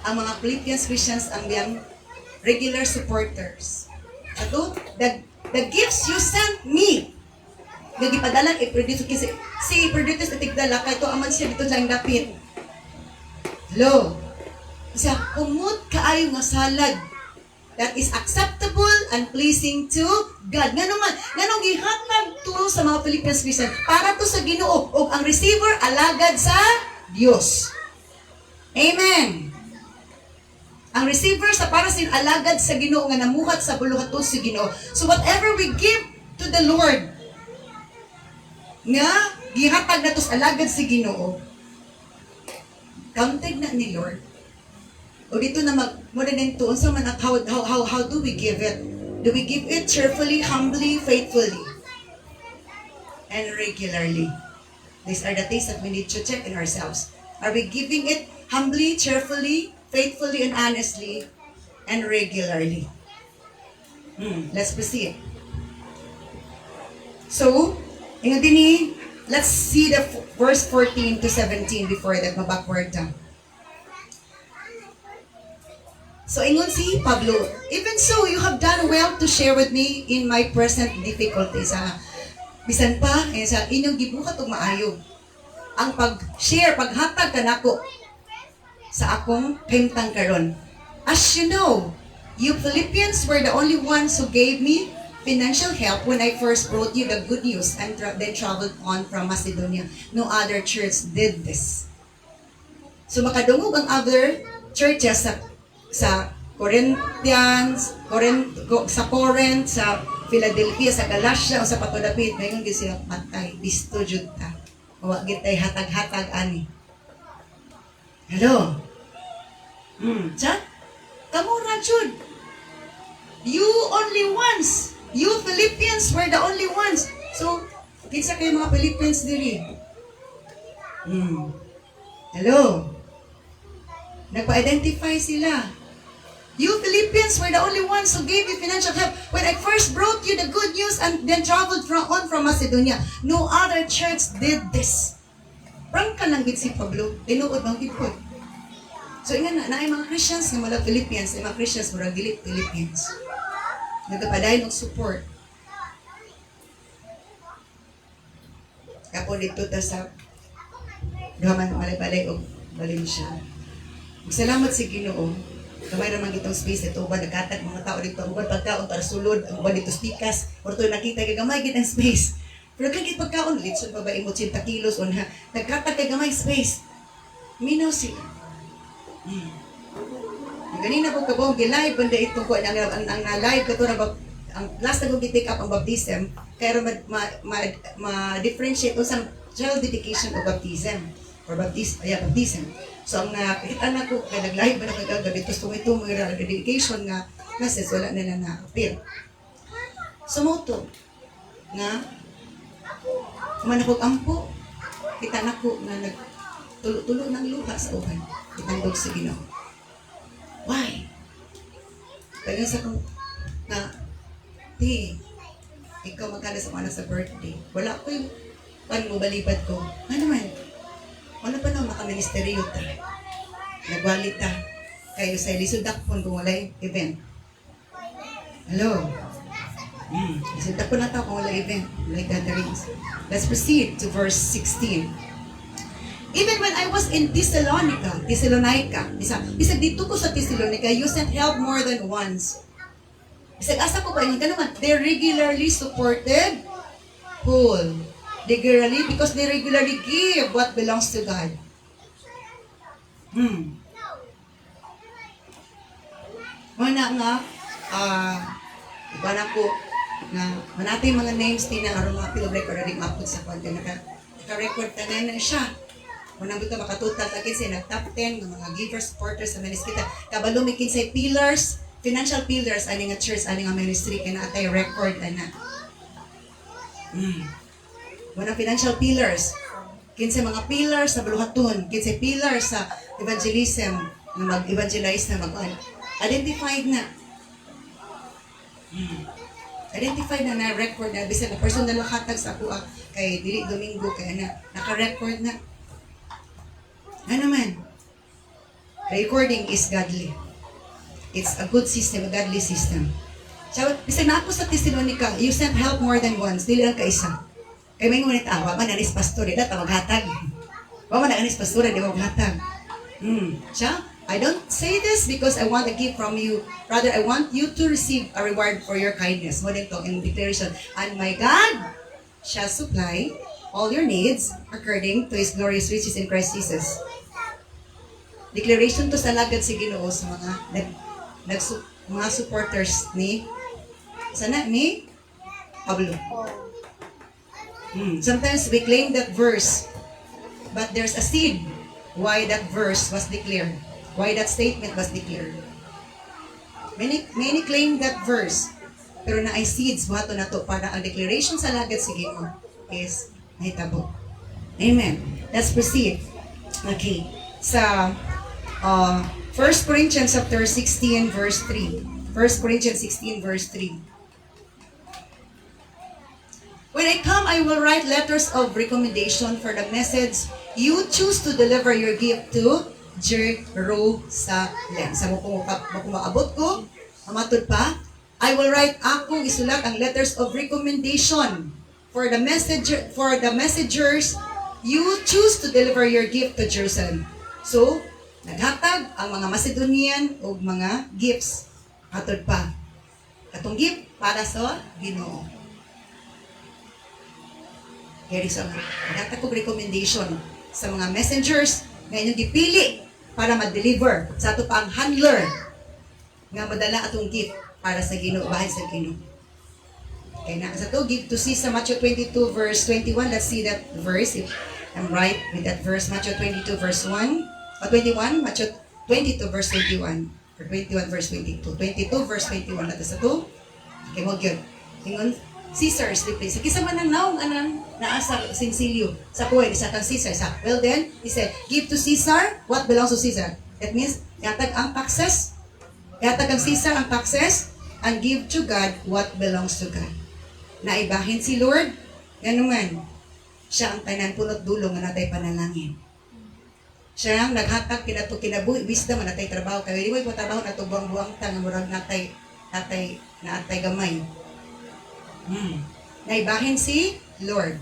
Ang mga Philippians Christians ang biyang regular supporters. Ato, the gifts you sent me, nagipadalan, i-produce, kasi si produce na tigdala, kaya ito aman siya dito lang dapit. Hello? Kasi kumot kaayo nga salad that is acceptable and pleasing to God. Nga naman, nganong gihatag to sa mga Philippians Christian para to sa Ginoo o ang receiver alagad sa Dios. Amen. Ang receiver sa para sin alagad sa Ginoo nga namuhat sa buluhaton sa Ginoo. So whatever we give to the Lord nga gihatag nato sa alagad sa Ginoo, counted na ni Lord. O dito na mo na din to, unsa man how do we give it? Do we give it cheerfully, humbly, faithfully, and regularly? These are the things that we need to check in ourselves. Are we giving it humbly, cheerfully, faithfully, and honestly, and regularly? Let's proceed. So, ingon dinhi, let's see the verse 14 to 17 before that, mabackward ta. So, ingon si Pablo, even so, you have done well to share with me in my present difficulties. Bisan pa, sa inyong gibuhat og maayo. Ang pag-share, paghatag kanako sa akong himtang karon. As you know, you Philippians were the only ones who gave me financial help when I first brought you the good news and then traveled on from Macedonia. No other church did this. So, makadungog ang other churches sa Corinthians, sa Corinth, sa Philadelphia, sa Galatia, o sa Patodapit, ngayon gid sila patay, bisto jud ta. Wa gid tay hatag-hatag ani. Hello. Chat? Kamura jud. You only ones. You Philippians were the only ones. So, kinsa kay mga Philippians diri? Hello. Nagpa-identify sila. You Philippians were the only ones who gave me financial help when I first brought you the good news and then traveled on from Macedonia. No other church did this. Prangka lang gid si Pablo. Tinuod bang gipod. So ingan na ay mga Christians nga mala Philippians, ay mga Christians murag dili Philippians. Nagapadayon og support. Kapon dito ta sa Duhaman Malay og Valencia. Salamat si Ginoo. Kamay naman itong space ito, uban nagkatag mga tao dito, uban pagkaon para sulod, ang uban dito spikas, or ito nakita kay gamay gid ang space. Pero kagit pagkaon, litson pa ba imo 80 kilos on ha, nagkatag kay gamay space. Minaw sila. Ganina po kabong gi-live banda itong ko ang live kato na ang last na kong gi-take up ang baptism, kaya ma-differentiate sa child dedication o baptism. Or baptism. So, ang nakita na ko, kaya nag-live ba na kagagabi, tapos tumitong mga dedication nga message, wala na na-appear. Sumuto, nga, manakog ampo, kita na ko na nagtulo-tulo ng luha sa uban, itandog sa Ginoo. Why? Kaya sa kong, na, ikaw magkala sa mga sa birthday, wala ko yung, paano mo balibad ko, ano man, wala pa naman makaministeryo ta. Nagwalit ta. Kayo sa ilisudakpon kung wala event. Hello? Ilisudakpon na ta kung wala event. Wala gatherings. Let's proceed to verse 16. Even when I was in Thessalonica, bisag dito ko sa Thessalonica, you sent help more than once. Bisag asa ko ba yun? Naman, they regularly supported Paul. Because they regularly give what belongs to God. Muna nga, iba na po, na manatay mga names din na aromapil of record rin upload sa kwanta. Naka-record tanan na siya. Unang buto makatutal na kinsa, nag-top 10 ng mga givers, supporters sa ministry. Kabalo may kinsay pillars, financial pillars, ani nga church, ani nga ministry, kaya naatay record na. Mga financial pillars. Kinsa mga pillars sa buluhaton, kinsa pillars sa evangelism, na mag-evangelize na identified na. Identified na record na bisan na personal hatag sa ako kay dili Domingo kay na naka-record na. Ano man? Recording is godly. It's a good system, a godly system. So, bisag na ako sa testimony ka, you sent help more than once, dili lang ka isa. Kaya may ngunit wa man anis pastor, di na maghatag. Wa man anis pastor, di maghatag. Siya, I don't say this because I want a gift from you. Rather, I want you to receive a reward for your kindness. Mo dito in declaration. And my God shall supply all your needs according to His glorious riches in Christ Jesus. Declaration to sa lagad si Ginoo sa mga supporters ni Pablo. Sometimes we claim that verse, but there's a seed why that verse was declared, why that statement was declared. Many claim that verse, pero na ay seeds buhato na to para ang declaration sa lagad si Ginoo is nahitabo. Amen. Let's proceed. Okay. Sa 1 Corinthians chapter 16 verse 3. 1 Corinthians 16 verse 3. When I come, I will write letters of recommendation for the message you choose to deliver your gift to Jerusalem. Sa mo maabot ko, amatod pa, I will write ako isulat ang letters of recommendation for the messengers you choose to deliver your gift to Jerusalem. So, naghatag ang mga Macedonian o mga gifts. Atod pa. Atong gift para sa Ginoo. Here is ang naghatag ko recommendation sa mga messengers na inyong dipili para ma-deliver sa ato pa ang handler nga madala atong gift para sa Ginoo, bahay sa Ginoo. Okay na. Sa to, give to Caesar, Matthew 22 verse 21. Let's see that verse. If I'm right with that verse. Matthew 22 verse 1. 21. Matthew 22 verse 21. Or 21 verse 22. 22 verse 21. At sa to. Okay, wag yun. Tingon, Caesar's the place. Kisa man ang naong anang naasa sinsilyo sa kuway, isa kang Caesar. Well then, he said, give to Caesar what belongs to Caesar. That means, yatag ang taxes, yatag ang Caesar ang taxes, and give to God what belongs to God. Naibahin si Lord, yan naman, siya ang tanan punot dulo nga natay panalangin. Siya ang naghatag kinabuhi, wisdom nga natay trabaho. Kaya di mo trabaho na ito buwang-buwang tang, murag natay gamay. Naibahin si Lord.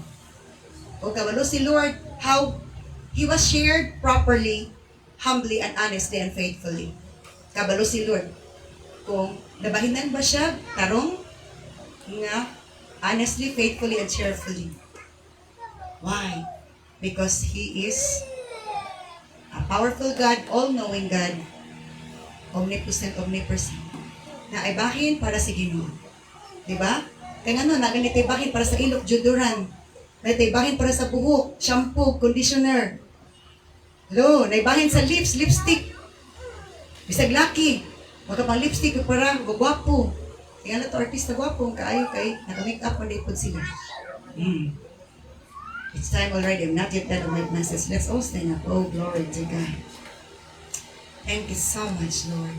O kabalo si Lord, how He was shared properly, humbly, and honestly, and faithfully. Kabalo si Lord. Kung nabahinan ba siya, tarong nga, honestly, faithfully, and cheerfully. Why? Because He is a powerful God, all-knowing God, omnipotent, omnipresent. Naibahin para sa Ginoo. Diba? Kaya nga naganitay bahin para sa ilok, juduran. Naganitay bahin para sa buhok, shampoo, conditioner. Hello, naibahin sa lips, lipstick. Bisag laki. Wag pang lipstick, parang gwapo. Kaya na to artista gwapo, kaayo kay naka-make up on ipod sila. It's time already. I'm not yet done with my message. Let's all stand up. Oh, glory to God. Thank you so much, Lord.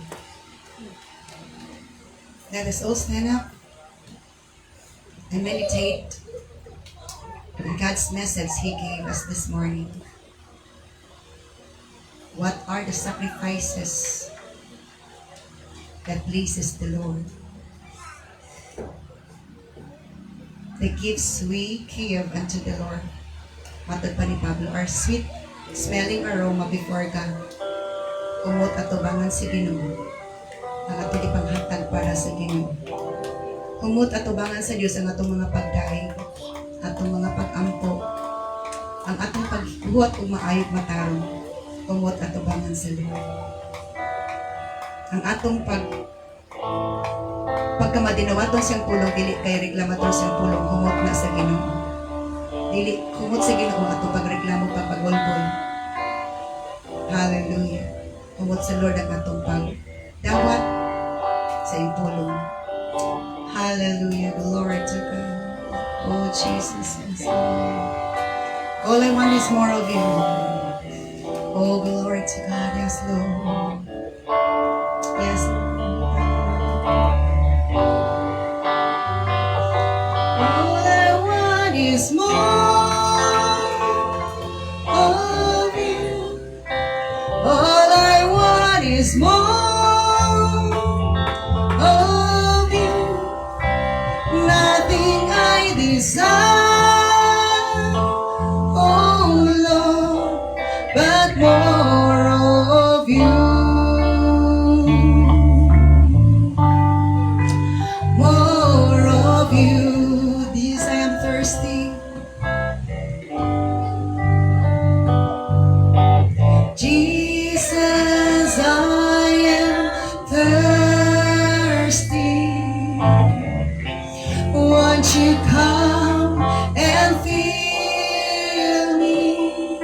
Let us all stand up and meditate on God's message He gave us this morning. What are the sacrifices that pleases the Lord? The gifts we give unto the Lord, matod pa ni Pablo, are sweet smelling aroma before God. Umot at tubangan si Ginoo, ang ato ipanghatag para sa Ginoo. Humot at tubangan sa Diyos ang atong mga pagdaig, atong mga pag-ampo, ang atong paghuwat ug maayog matarong. Humot at tubangan sa Lord. Ang atong pagkamadinawaton siyang pulong, dili kay reklamator siyang pulong, humot na sa Ginoo. Dili humot sa Ginoo atong pagreklamo, pagpagolbol. Hallelujah. Humot sa Lord ang atong pagdawat sa iyong pulong. Hallelujah. Glory to God. Oh, Jesus. Yes, all I want is more of you. Oh, glory to God. Yes, Lord. Yes, Lord. All I want is more of you. I desire, oh Lord, but more of you. More of you. This I am thirsty. Jesus, I am thirsty. Won't you come and fill me?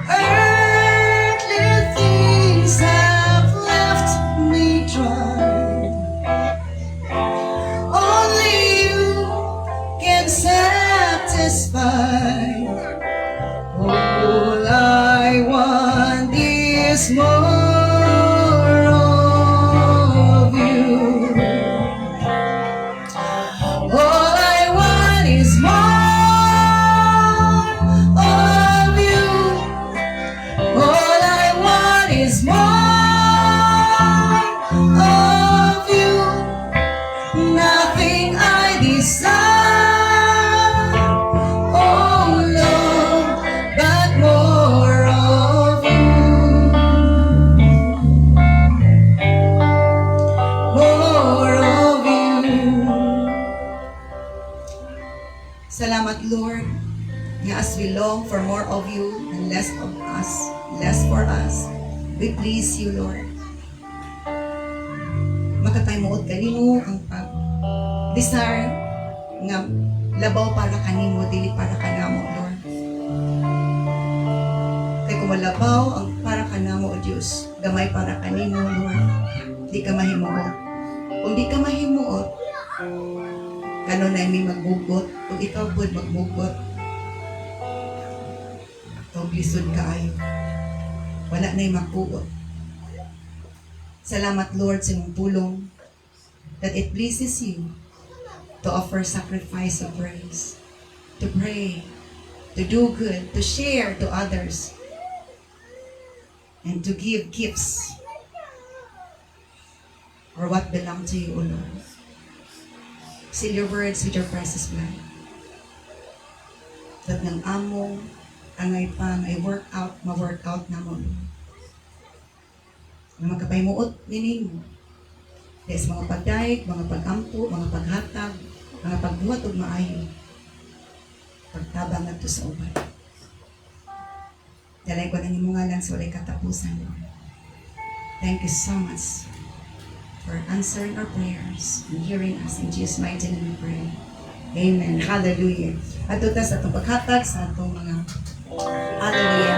Earthly things have left me dry. Only you can satisfy. All I want is more of you. All I want is more of you. All I want is more of you. Nothing I desire, oh Lord, but more of you. More of you. Salamat, Lord, nga as we long for more of you and less of us, less for us, we please you, Lord. Makataymood kanimo ang pag-desire nga labaw para kanimo, dili para kanamo, Lord. Kay kung malabaw ang para kanamo, O Diyos, gamay para kanimo, Lord, di ka mahimuot. Kung di ka mahimuot, kanon na may magbugot, kung ikaw po'y magbugot, kung lisod ka ayo, wala na'y magbugot. Salamat, Lord, sa iyong tulong that it pleases you to offer sacrifice of praise, to pray, to do good, to share to others, and to give gifts or what belong to you, O Lord. Seal your words with your precious blood. That ng among angay pa may workout, ma-workout na mo. Na magkapaymuot ninyo. Des mga pagdaig, mga pagampo, mga paghatag, mga pagbuhat o maayo. Pagtabang na to sa uban. Dalay ko na yung mga lang sa walay katapusan. Thank you so much for answering our prayers and hearing us. In Jesus' mighty name we pray. Amen. Hallelujah. At ito sa itong paghatag sa itong mga hallelujah.